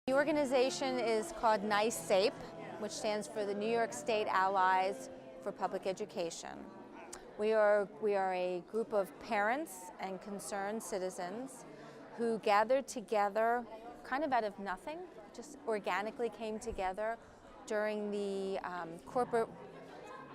The organization is called NYSAPE, which stands for the New York State Allies for Public Education. We are a group of parents and concerned citizens who gathered together kind of out of nothing, just organically came together during the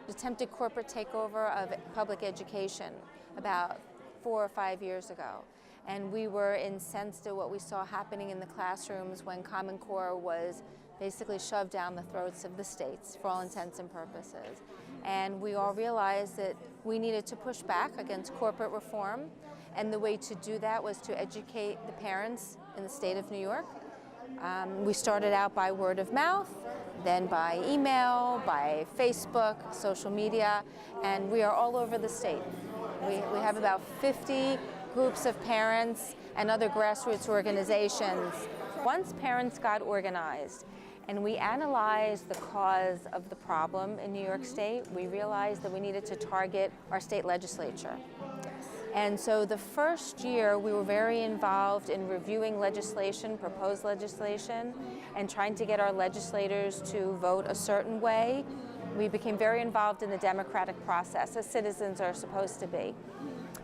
attempted corporate takeover of public education about 4 or 5 years ago. And we were incensed at what we saw happening in the classrooms when Common Core was basically shoved down the throats of the states for all intents and purposes. And we all realized that we needed to push back against corporate reform, and the way to do that was to educate the parents in the state of New York. We started out by word of mouth, then by email, by Facebook, social media, and we are all over the state. We have about 50 groups of parents and other grassroots organizations. Once parents got organized and we analyzed the cause of the problem in New York State, we realized that we needed to target our state legislature. And so the first year we were very involved in reviewing legislation, proposed legislation, and trying to get our legislators to vote a certain way. We became very involved in the democratic process, as citizens are supposed to be.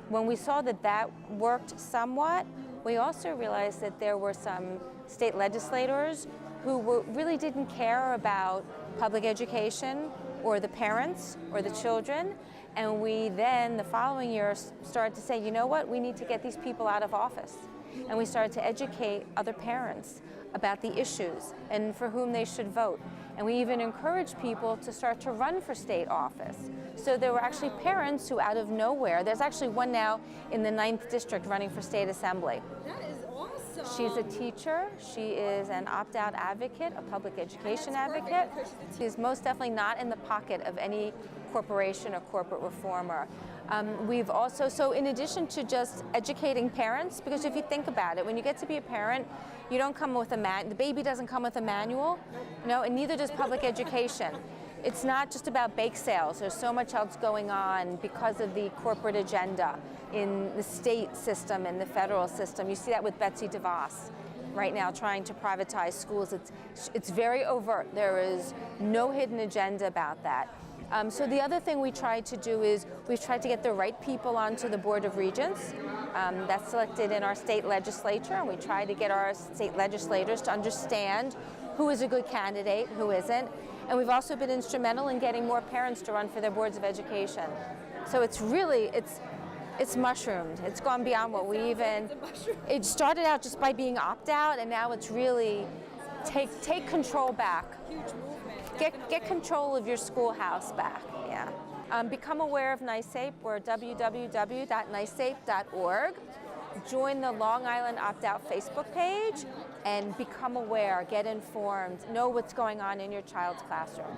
When we saw that that worked somewhat, we also realized that there were some state legislators who really didn't care about public education or the parents or the children. And we then, the following year, started to say, you know what, we need to get these people out of office. And we started to educate other parents about the issues and for whom they should vote. And we even encouraged people to start to run for state office. So there were actually parents who out of nowhere, there's actually one now in the 9th district running for state assembly. That is awesome. She's a teacher, she is an opt-out advocate, a public education advocate. She's most definitely not in the pocket of any corporation or corporate reformer. We've also, so in addition to just educating parents, because if you think about it, when you get to be a parent, you don't come with the baby doesn't come with a manual, you know, and neither does public education. It's not just about bake sales. There's so much else going on because of the corporate agenda in the state system and the federal system. You see that with Betsy DeVos right now trying to privatize schools. It's very overt. There is no hidden agenda about that. So the other thing we tried to do is we've tried to get the right people onto the Board of Regents. That's selected in our state legislature, and we try to get our state legislators to understand who is a good candidate, who isn't. And we've also been instrumental in getting more parents to run for their boards of education. So it's really, it's mushroomed. It's gone beyond what we even, it started out just by being opt-out, and now it's really take control back. Huge movement. Get control of your schoolhouse back, yeah. Become aware of NYSAPE. We're at www.nysape.org. Join the Long Island Opt-Out Facebook page and become aware, get informed, know what's going on in your child's classroom.